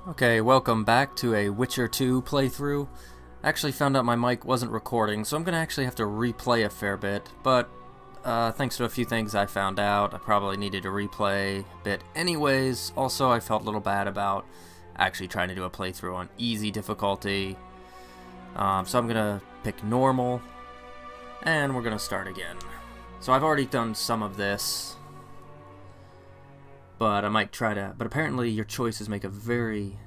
Okay, welcome back to a Witcher 2 playthrough. I actually found out my mic wasn't recording, so I'm going to actually have to replay a fair bit, but thanks to a few things I found out, I probably needed to replay a bit anyways. Also, I felt a little bad about actually trying to do a playthrough on easy difficulty, so I'm going to pick normal, and we're going to start again. So I've already done some of this, but I might try to. But apparently, your choices make a very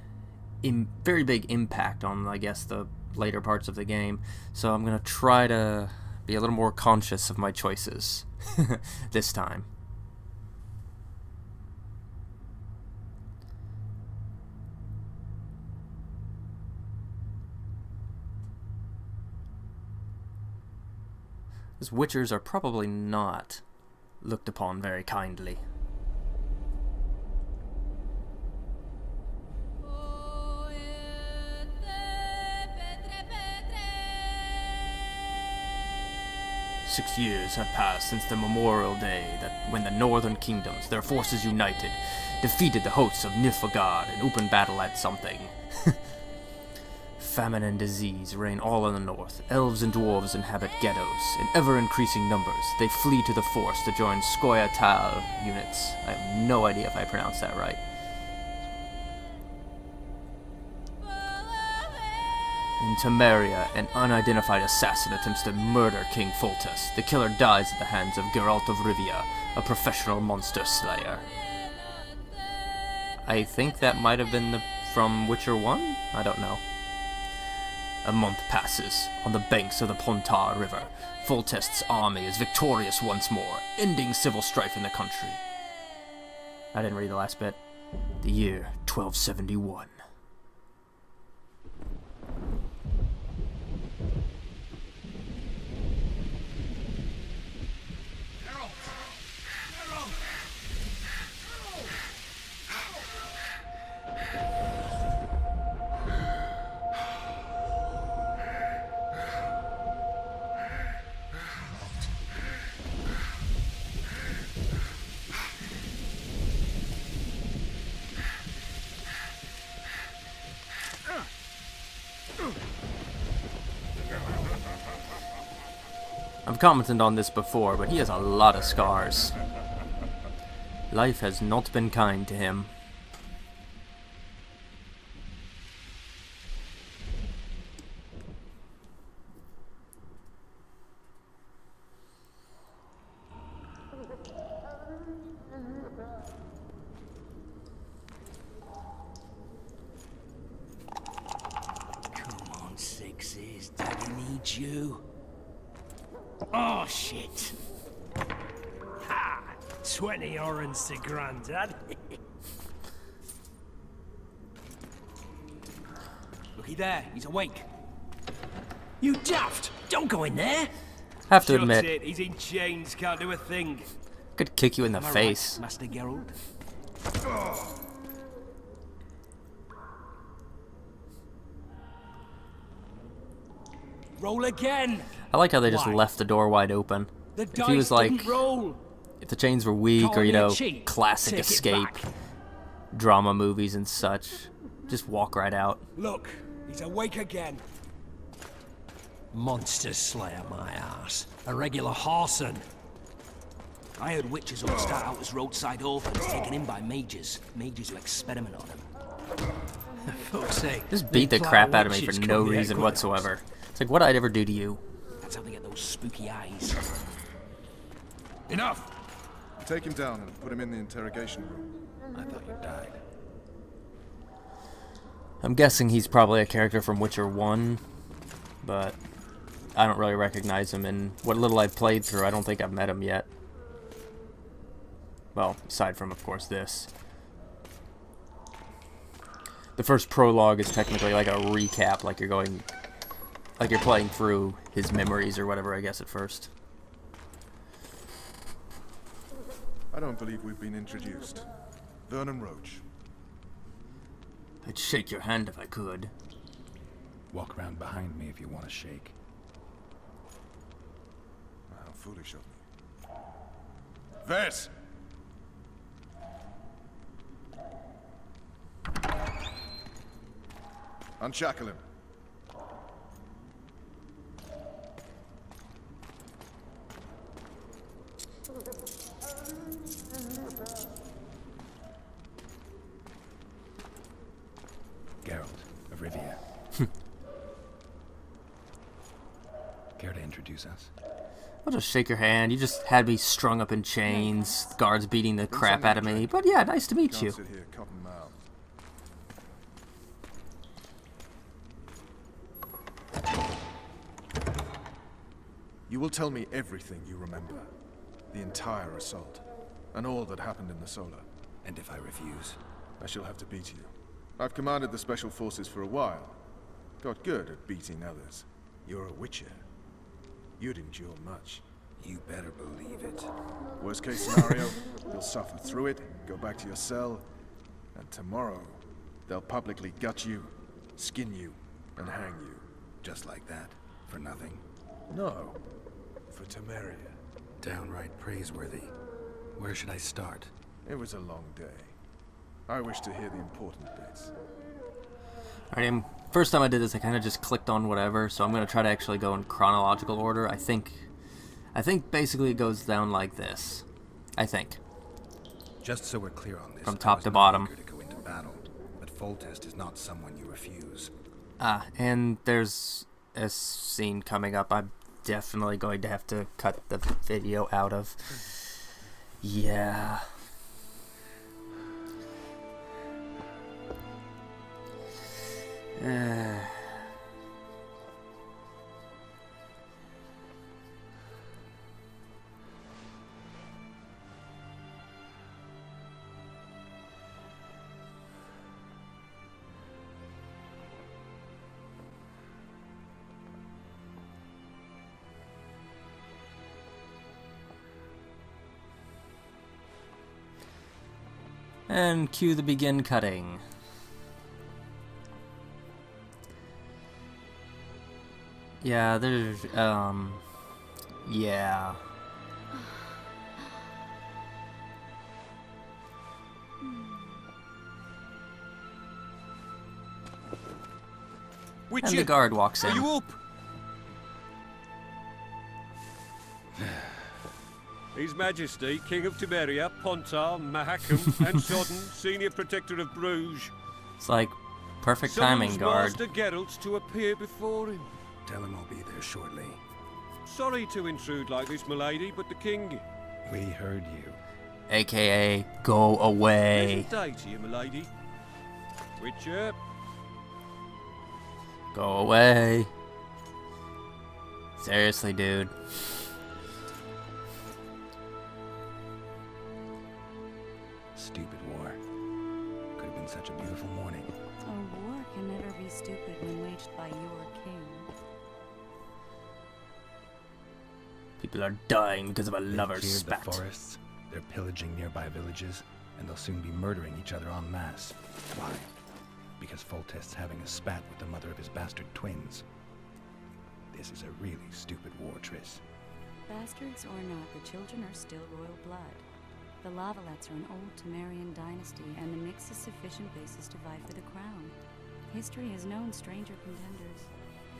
big impact on, I guess, the later parts of the game. So I'm gonna try to be a little more conscious of my choices this time. Because Witchers are probably not looked upon very kindly. "6 years have passed since the memorial day that when the northern kingdoms, their forces united, defeated the hosts of Nilfgaard in open battle at something. Famine and disease reign all in the north. Elves and dwarves inhabit ghettos. In ever-increasing numbers, they flee to the forest to join Skoyatal units." I have no idea if I pronounced that right. "In Temeria, an unidentified assassin attempts to murder King Foltest. The killer dies at the hands of Geralt of Rivia, a professional monster slayer." I think that might have been from Witcher 1? I don't know. "A month passes. On the banks of the Pontar River, Foltest's army is victorious once more, ending civil strife in the country." I didn't read the last bit. "The year 1271. I've commented on this before, but he has a lot of scars. Life has not been kind to him. Come on, Sixes. Daddy needs you. Oh, shit. Ha! 20 orange to Grandad. Looky there, he's awake. You daft! Don't go in there! Have to Shucks admit, it, he's in chains, can't do a thing. could kick you in the Am I face. right, Master Geralt? Roll again! I like how they just Why? left the door wide open. The If dice he was like, didn't roll! if the chains were weak, Call or, you me a know, cheat. classic Take it escape back. drama movies and such, just walk right out. Look, he's awake again. Monster slayer, my ass. A regular horson. I heard witches all start out as roadside orphans taken in by mages. Mages who experiment on them. For fuck's sake. Just beat the crap out of me for no reason whatsoever. It's like, what I'd ever do to you? That's how they get those spooky eyes. Enough! Take him down and put him in the interrogation room. I thought you died. I'm guessing he's probably a character from Witcher 1, but I don't really recognize him, and what little I've played through, I don't think I've met him yet. Well, aside from, of course, this. The first prologue is technically like a recap, like you're playing through his memories or whatever, I guess, at first. I don't believe we've been introduced. Vernon Roach. I'd shake your hand if I could. Walk around behind me if you want to shake. How foolish of me. Ves! Unshackle him. Geralt of Rivia. Care to introduce us? I'll just shake your hand. You just had me strung up in chains, guards beating the crap out of me. But yeah, nice to meet you. Can't sit here cotton mouth. You will tell me everything you remember. The entire assault. And all that happened in the Solar. And if I refuse? I shall have to beat you. I've commanded the Special Forces for a while. Got good at beating others. You're a Witcher. You'd endure much. You better believe it. Worst case scenario, you'll suffer through it, go back to your cell, and tomorrow, they'll publicly gut you, skin you, and hang you. Just like that? For nothing? No. For Temeria. Downright praiseworthy. Where should I start? It was a long day. I wish to hear the important bits. Alright, first time I did this, I kind of just clicked on whatever, so I'm going to try to actually go in chronological order. I think basically it goes down like this. I think. Just so we're clear on this, From top I was to no bottom. eager to go into battle, but Foltest is not someone you refuse. And there's a scene coming up I'm definitely going to have to cut the video out of. Yeah. And cue the begin cutting. Yeah, there's, yeah. And the guard walks in. Are you up? His Majesty, King of Temeria, Pontar, Mahakam, and Sodden, Senior Protector of Bruges. It's like perfect timing, Summons guard. Master Geralt to appear before him. Tell him I'll be there shortly. Sorry to intrude like this, milady, but the king... We heard you. AKA, go away. Pleasant day to you, milady. Witcher. Go away. Seriously, dude. Stupid war. Could have been such a beautiful morning. A war can never be stupid when waged by your king. People are dying because of a They've lover's cleared spat. the forests, they're pillaging nearby villages, and they'll soon be murdering each other en masse. Why? Because Foltest's having a spat with the mother of his bastard twins. This is a really stupid war, Triss. Bastards or not, the children are still royal blood. The Lavalettes are an old Temerian dynasty, and the mix is sufficient basis to vie for the crown. History has known stranger contenders.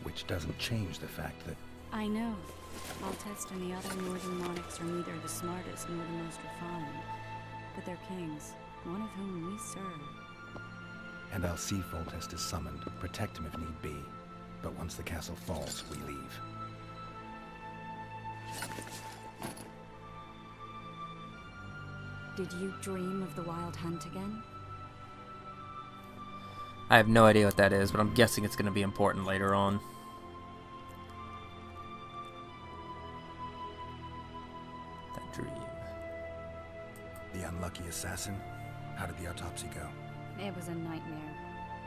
Which doesn't change the fact that I know. Foltest and the other northern monarchs are neither the smartest nor the most refined. But they're kings, one of whom we serve. And I'll see Foltest is summoned, protect him if need be. But once the castle falls, we leave. Did you dream of the Wild Hunt again? I have no idea what that is, but I'm guessing it's going to be important later on. That dream. The unlucky assassin? How did the autopsy go? It was a nightmare.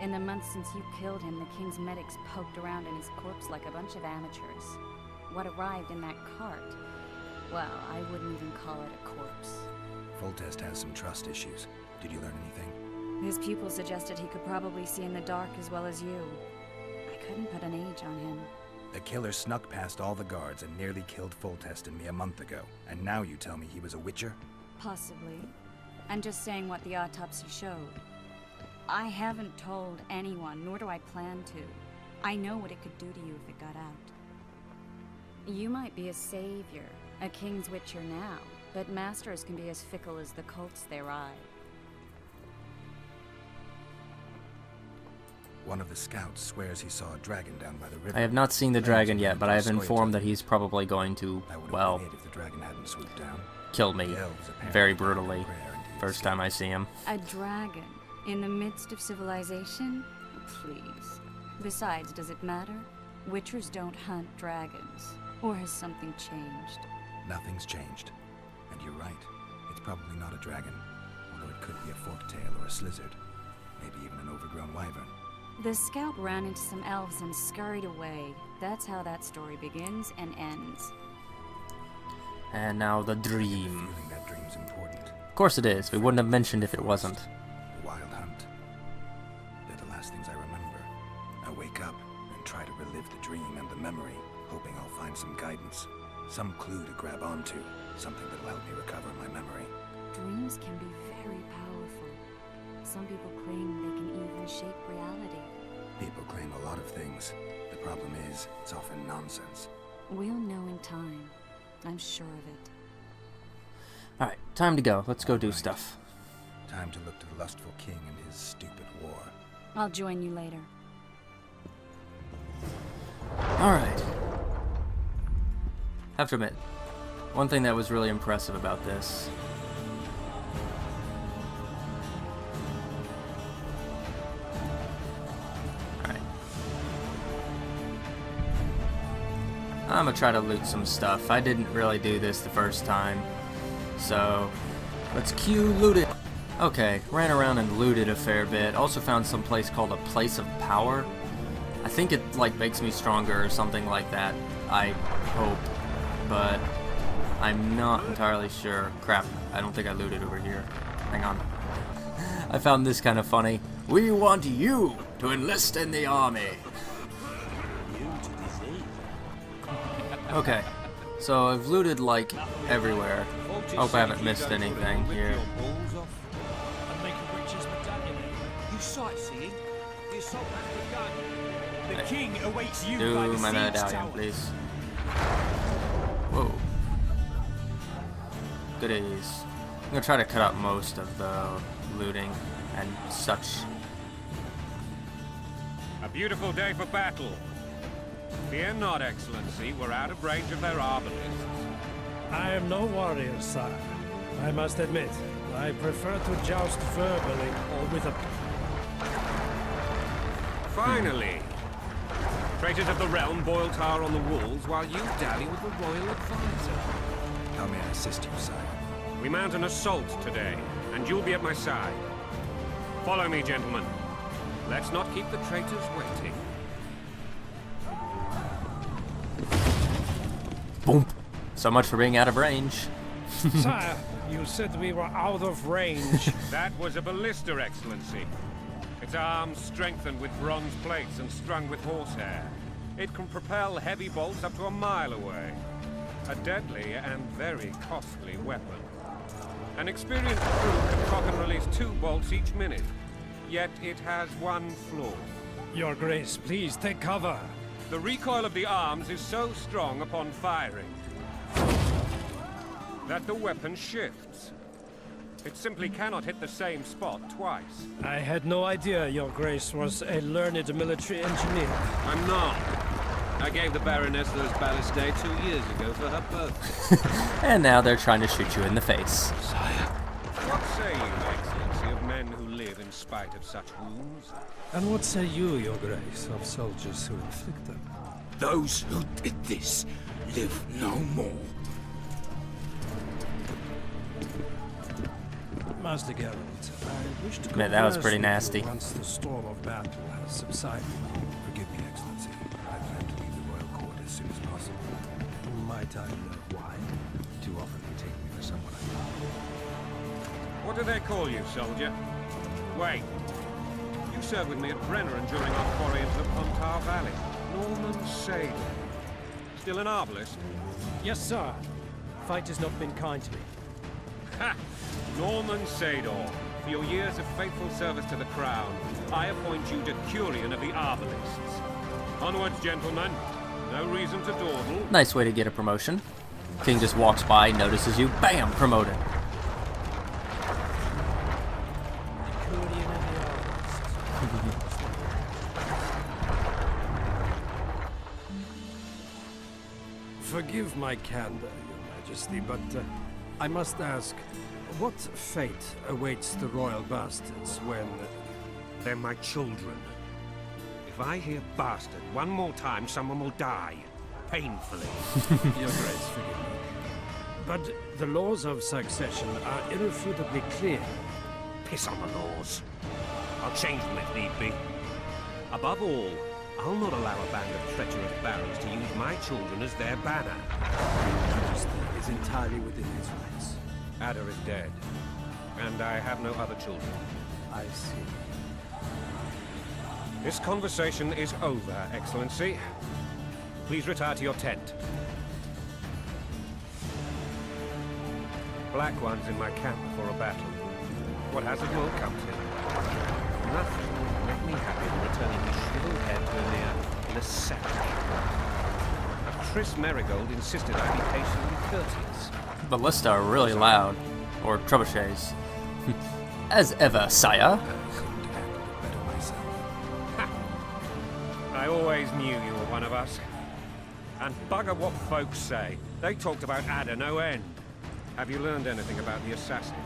In the months since you killed him, the king's medics poked around in his corpse like a bunch of amateurs. What arrived in that cart? Well, I wouldn't even call it a corpse. Foltest has some trust issues. Did you learn anything? His pupil suggested he could probably see in the dark as well as you. I couldn't put an age on him. The killer snuck past all the guards and nearly killed Foltest and me a month ago. And now you tell me he was a Witcher? Possibly. I'm just saying what the autopsy showed. I haven't told anyone, nor do I plan to. I know what it could do to you if it got out. You might be a savior, a King's Witcher now, but masters can be as fickle as the cults they ride. One of the scouts swears he saw a dragon down by the river. I have not seen the dragon yet, but I have informed that he's probably going to, well, if the dragon hadn't swooped down. kill me very brutally first time I see him. A dragon in the midst of civilization? Please. Besides, does it matter? Witchers don't hunt dragons. Or has something changed? Nothing's changed. And you're right. It's probably not a dragon. Although it could be a forktail or a slizzard. Maybe even an overgrown wyvern. The scout ran into some elves and scurried away. That's how that story begins and ends. And now the dream. Feeling that dream's important. Of course it is. We wouldn't have mentioned if it wasn't. The wild hunt. They're the last things I remember. I wake up and try to relive the dream and the memory, hoping I'll find some guidance. Some clue to grab onto. Something that'll help me recover my memory. Dreams can be very powerful. Some people claim they can even shape reality. People claim a lot of things. The problem is, it's often nonsense. We'll know in time. I'm sure of it. Alright, time to go. Let's go do stuff. Time to look to the lustful king and his stupid war. I'll join you later. Alright. Have to admit, one thing that was really impressive about this I'm gonna try to loot some stuff. I didn't really do this the first time, so let's cue loot it. Okay, ran around and looted a fair bit. Also found some place called a Place of Power. I think it like makes me stronger or something like that. I hope, but I'm not entirely sure. Crap, I don't think I looted over here. Hang on. I found this kind of funny. We want you to enlist in the army. Okay, so I've looted like everywhere. Hope I haven't missed anything here. You sightseeing? The assault has begun. The king awaits you Do by the my siege medallion, tower. please. Whoa. Goodies. I'm gonna try to cut out most of the looting and such. A beautiful day for battle. Fear not, Excellency. We're out of range of their arbalists. I am no warrior, sire. I must admit, I prefer to joust verbally or with a... Finally! Traitors of the realm boil tar on the walls while you dally with the royal advisor. How may I assist you, sire? We mount an assault today, and you'll be at my side. Follow me, gentlemen. Let's not keep the traitors waiting. Boom. So much for being out of range. Sire, you said we were out of range. That was a ballista, Excellency. Its arms strengthened with bronze plates and strung with horsehair. It can propel heavy bolts up to a mile away. A deadly and very costly weapon. An experienced crew can cock and release 2 bolts each minute. Yet it has one flaw. Your Grace, please take cover. The recoil of the arms is so strong upon firing that the weapon shifts. It simply cannot hit the same spot twice. I had no idea Your Grace was a learned military engineer. I'm not. I gave the Baroness those ballistae 2 years ago for her birthday. And now they're trying to shoot you in the face. Sire, what say you, Excellency, of men who live in spite of such wounds? And what say you, Your Grace, of soldiers who inflict them? Those who did this live no more. Master Geralt, I wish to Man, that was converse pretty with nasty. you once the storm of battle has subsided. Forgive me, Excellency. I plan to leave the royal court as soon as possible. Might I know why? Too often they take me for someone I know. What do they call you, soldier? Wait. You served with me at Brenner and during our foray into the Pontar Valley. Norman Sador. Still an arbalist? Yes, sir. Fight has not been kind to me. Ha! Norman Sador. for your years of faithful service to the crown, I appoint you Decurion of the Arbalists. Onwards, gentlemen. No reason to dawdle. Nice way to get a promotion. King just walks by, notices you, bam, promoted. Forgive my candor, Your Majesty, but I must ask, what fate awaits the royal bastards when... They're my children. If I hear bastard one more time, someone will die. Painfully. Your Grace, forgive me. But the laws of succession are irrefutably clear. Piss on the laws. I'll change them if need be. Above all, I'll not allow a band of treacherous barons to use my children as their banner. Your Majesty is entirely within his rights. Ada is dead, and I have no other children. I see. This conversation is over, Excellency. Please retire to your tent. Black One's in my camp before a battle. What hazard will come to? Nothing will make me happy than returning his shriveled head to Emir in a sack. Tris Merigold insisted I be patiently courteous. Ballista are really loud. Or trebuchets. As ever, sire. I always knew you were one of us. And bugger what folks say. They talked about Ada no end. Have you learned anything about the assassin?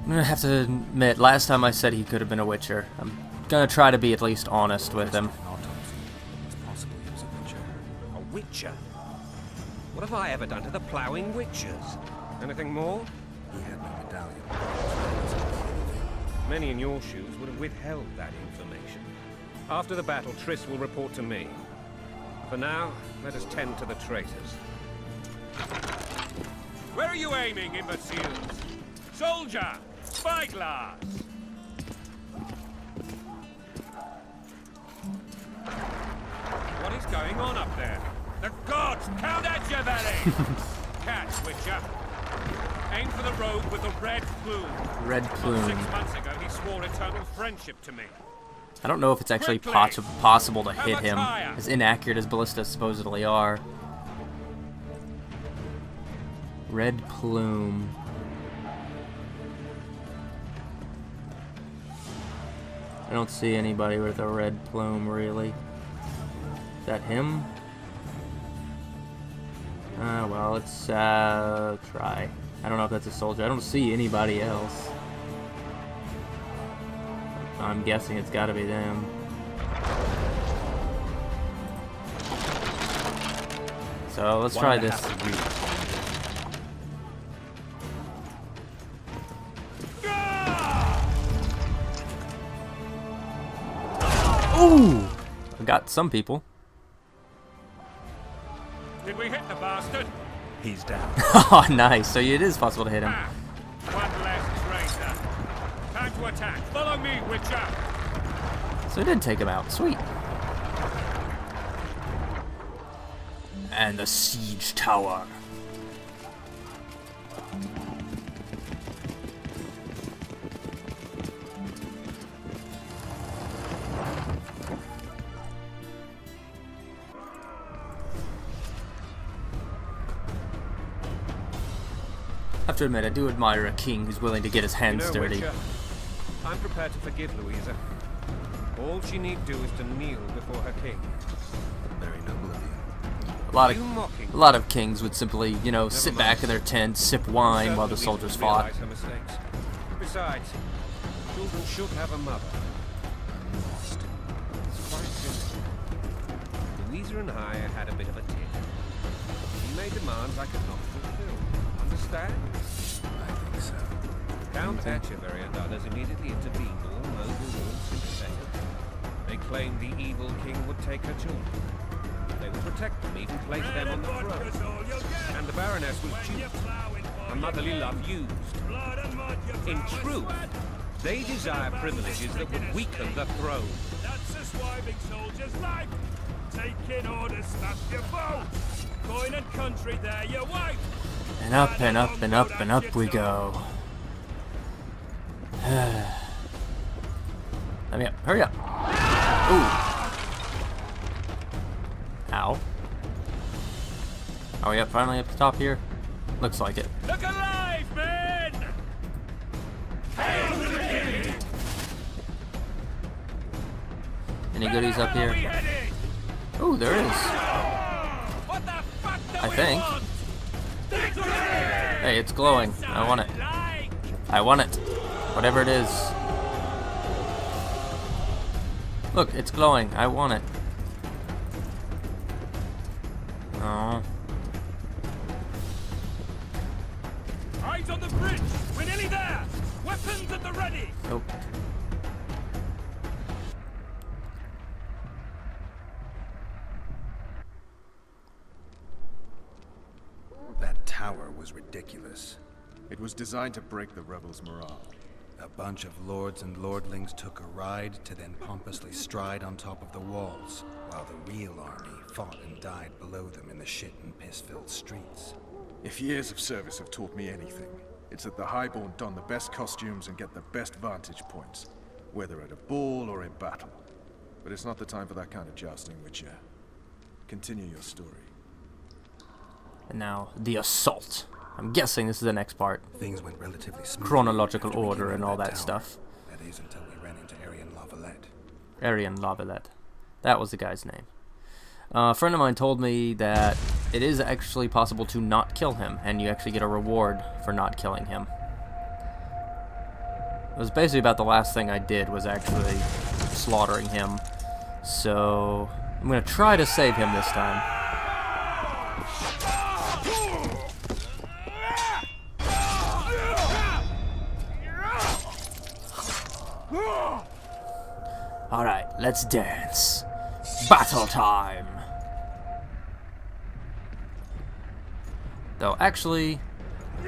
I'm gonna have to admit, last time I said he could have been a Witcher. I'm gonna try to be at least honest with him. It's possible he was a Witcher. A Witcher? What have I ever done to the ploughing Witchers? Anything more? He had no medallion. Many in your shoes would have withheld that information. After the battle, Triss will report to me. For now, let us tend to the traitors. Where are you aiming, imbeciles? Soldier! Spyglass! What is going on up there? The gods count at your belly! Catch, Witcher. Aim for the rogue with the red plume. Red plume. 6 months ago, he swore eternal friendship to me. I don't know if it's actually possible to hit him, as inaccurate as ballistas supposedly are. Red plume. I don't see anybody with a red plume, really. Is that him? Well, let's try. I don't know if that's a soldier. I don't see anybody else. I'm guessing it's gotta be them. So let's try this. Ooh! I got some people. Did we hit the bastard? He's down. Oh, nice. So it is possible to hit him. One less traitor. Time to attack. Follow me, Witcher. So it did take him out. Sweet. And the siege tower. I have to admit, I do admire a king who's willing to get his hands dirty. Witcher, I'm prepared to forgive Louisa. All she need do is to kneel before her king. Very noble of you. A lot of kings would simply, you know, sit back in their tent, sip wine while the soldiers fought. Her mistakes. Besides, children should have a mother. It's quite simple. Louisa and I had a bit of a tiff. She made demands I could not fulfill. Understand? I think so. Count Etcheverry and others immediately intervened, all overruled sympathetic. They claimed the evil king would take her children. They would protect them, even place them on the throne. And the Baroness was duped. Her motherly love used. In truth, they desire privileges that would weaken the throne. That's a swiving soldier's life. Taking orders, snap your bow. Coin and country, there you wait. And up and up and up and up we go. Let me up. Hurry up. Ooh. Ow. Are we up finally up the top here? Looks like it. Look alive, men! Any goodies up here? Oh, there is. What the fuck do I we think. want? Hey, it's glowing. I want it. I want it. Whatever it is. Look, it's glowing. I want it. Oh. Eyes on the bridge! We're nearly there! Weapons at the ready! Nope. That tower was ridiculous. It was designed to break the rebels' morale. A bunch of lords and lordlings took a ride to then pompously stride on top of the walls, while the real army fought and died below them in the shit and piss-filled streets. If years of service have taught me anything, it's that the Highborn don the best costumes and get the best vantage points, whether at a ball or in battle. But it's not the time for that kind of jousting, Witcher. Continue your story. And now, the assault. I'm guessing this is the next part. Things went relatively smoothly. Chronological after we order came and out all of that tower. stuff. That is until we ran into Arian Lavalette. Arian Lavalette. That was the guy's name. A friend of mine told me that it is actually possible to not kill him, and you actually get a reward for not killing him. It was basically about the last thing I did was actually slaughtering him. So I'm going to try to save him this time. Alright, let's dance. Battle time! Though, actually,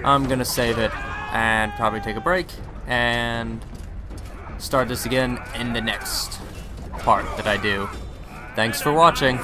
I'm gonna save it and probably take a break and start this again in the next part that I do. Thanks for watching.